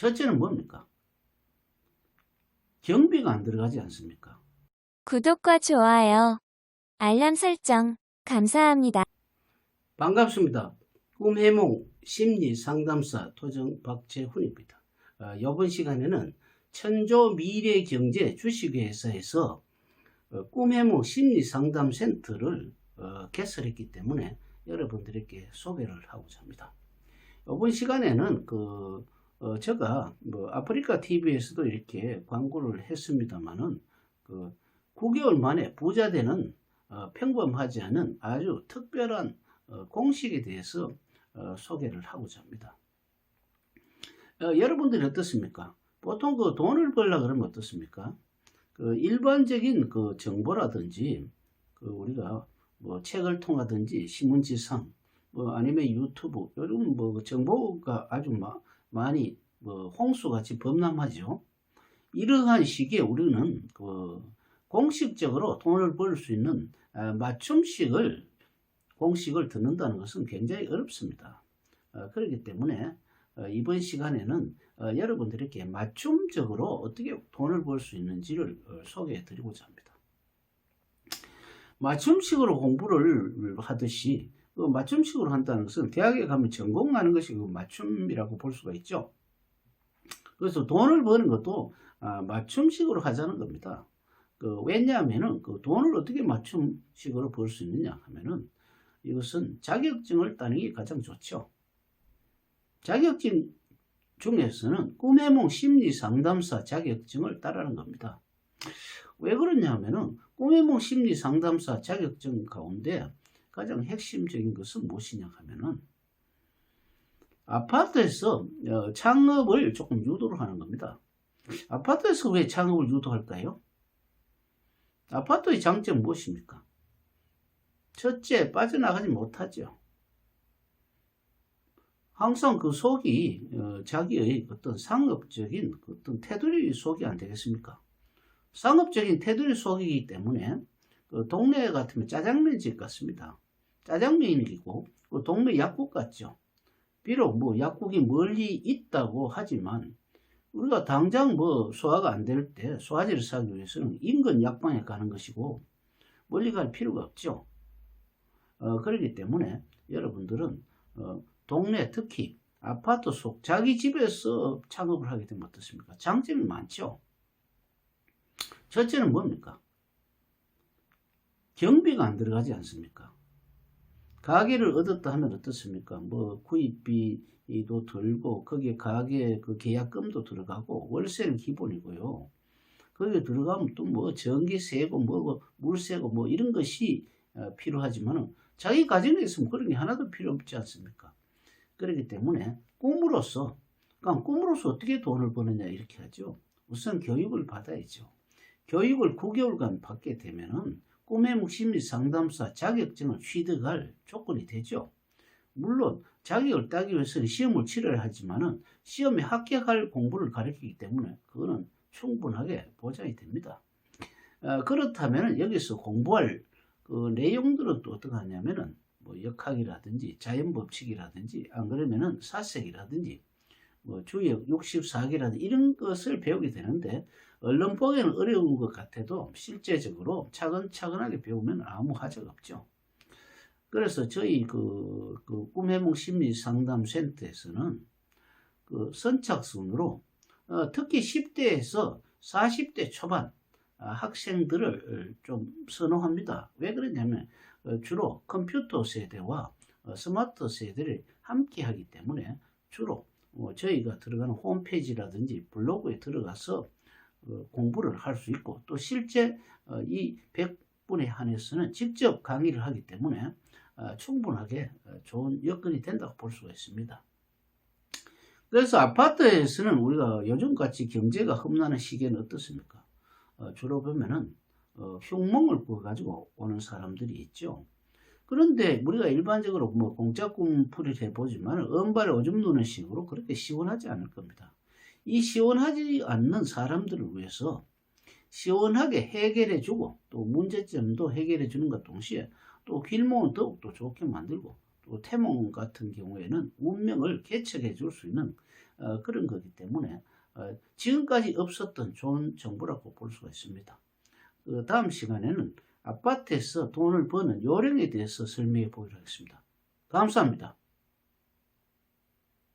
첫째는 뭡니까? 경비가 안 들어가지 않습니까? 구독과 좋아요, 알람 설정 감사합니다. 반갑습니다. 꿈해몽 심리상담사 토정 박재훈입니다. 이번 시간에는 천조 미래경제 주식회사에서 꿈해몽 심리상담센터를 개설했기 때문에 여러분들에게 소개를 하고자 합니다. 이번 시간에는 제가 아프리카 TV에서도 이렇게 광고를 했습니다만은 9개월 만에 부자 되는 평범하지 않은 아주 특별한 공식에 대해서 소개를 하고자 합니다. 여러분들이 어떻습니까? 보통 돈을 벌려고 그러면 어떻습니까? 일반적인 정보라든지 우리가 책을 통하든지 신문지상 아니면 유튜브 이런 정보가 아주 많이 홍수같이 범람하죠. 이러한 시기에 우리는 공식적으로 돈을 벌 수 있는 공식을 듣는다는 것은 굉장히 어렵습니다. 그렇기 때문에 이번 시간에는 여러분들에게 맞춤적으로 어떻게 돈을 벌 수 있는지를 소개해 드리고자 합니다. 맞춤식으로 공부를 하듯이 맞춤식으로 한다는 것은 대학에 가면 전공하는 것이 맞춤이라고 볼 수가 있죠. 그래서 돈을 버는 것도 맞춤식으로 하자는 겁니다. 왜냐하면은 돈을 어떻게 맞춤식으로 벌 수 있느냐 하면은 이것은 자격증을 따는 게 가장 좋죠. 자격증 중에서는 꿈해몽 심리상담사 자격증을 따라는 겁니다. 왜 그러냐 하면은 꿈해몽 심리상담사 자격증 가운데 가장 핵심적인 것은 무엇이냐 하면은 아파트에서 창업을 조금 유도를 하는 겁니다. 아파트에서 왜 창업을 유도할까요? 아파트의 장점은 무엇입니까? 첫째, 빠져나가지 못하죠. 항상 속이 자기의 어떤 상업적인 어떤 테두리 속이 안 되겠습니까? 상업적인 테두리 속이기 때문에 동네 같으면 짜장면 집 같습니다. 짜장면이고 동네 약국 같죠. 비록 약국이 멀리 있다고 하지만 우리가 당장 소화가 안 될 때 소화제를 사기 위해서는 인근 약방에 가는 것이고 멀리 갈 필요가 없죠. 그렇기 때문에 여러분들은 동네 특히 아파트 속 자기 집에서 창업을 하게 되면 어떻습니까? 장점이 많죠. 첫째는 뭡니까? 경비가 안 들어가지 않습니까? 가게를 얻었다 하면 어떻습니까? 구입비도 들고 거기에 가게 계약금도 들어가고 월세는 기본이고요. 거기에 들어가면 또 전기세고 물세고 이런 것이 필요하지만은 자기 가정에 있으면 그런 게 하나도 필요 없지 않습니까? 그렇기 때문에 꿈으로서 어떻게 돈을 버느냐 이렇게 하죠. 우선 교육을 받아야죠. 교육을 9개월간 받게 되면은 꿈해몽 심리상담사 자격증을 취득할 조건이 되죠. 물론 자격을 따기 위해서는 시험을 치러야 하지만은 시험에 합격할 공부를 가르치기 때문에 그거는 충분하게 보장이 됩니다. 그렇다면 여기서 공부할 내용들은 또 어떻게 하냐면은 역학이라든지 자연법칙이라든지 안 그러면은 사색이라든지 주역 64기라든지 이런 것을 배우게 되는데 얼른 보기에는 어려운 것 같아도 실제적으로 차근차근하게 배우면 아무 하자가 없죠. 그래서 저희 꿈해몽 심리상담센터에서는 선착순으로 특히 10대에서 40대 초반 학생들을 좀 선호합니다. 왜 그러냐면 주로 컴퓨터 세대와 스마트 세대를 함께 하기 때문에 주로 저희가 들어가는 홈페이지라든지 블로그에 들어가서 공부를 할 수 있고 또 실제 이 100분에 한해서는 직접 강의를 하기 때문에 충분하게 좋은 여건이 된다고 볼 수가 있습니다. 그래서 아파트에서는 우리가 요즘같이 경제가 험난한 시기에는 어떻습니까? 주로 보면은 흉몽을 꾸어가지고 오는 사람들이 있죠. 그런데 우리가 일반적으로 공짜 꿈풀이를 해보지만 은발에 오줌 누는 식으로 그렇게 시원하지 않을 겁니다. 이 시원하지 않는 사람들을 위해서 시원하게 해결해주고 또 문제점도 해결해주는 것 동시에 또 길몽은 더욱더 좋게 만들고 또 태몽 같은 경우에는 운명을 개척해 줄 수 있는 그런 거기 때문에 지금까지 없었던 좋은 정보라고 볼 수가 있습니다. 다음 시간에는 아파트에서 돈을 버는 요령에 대해서 설명해 보도록 하겠습니다. 감사합니다.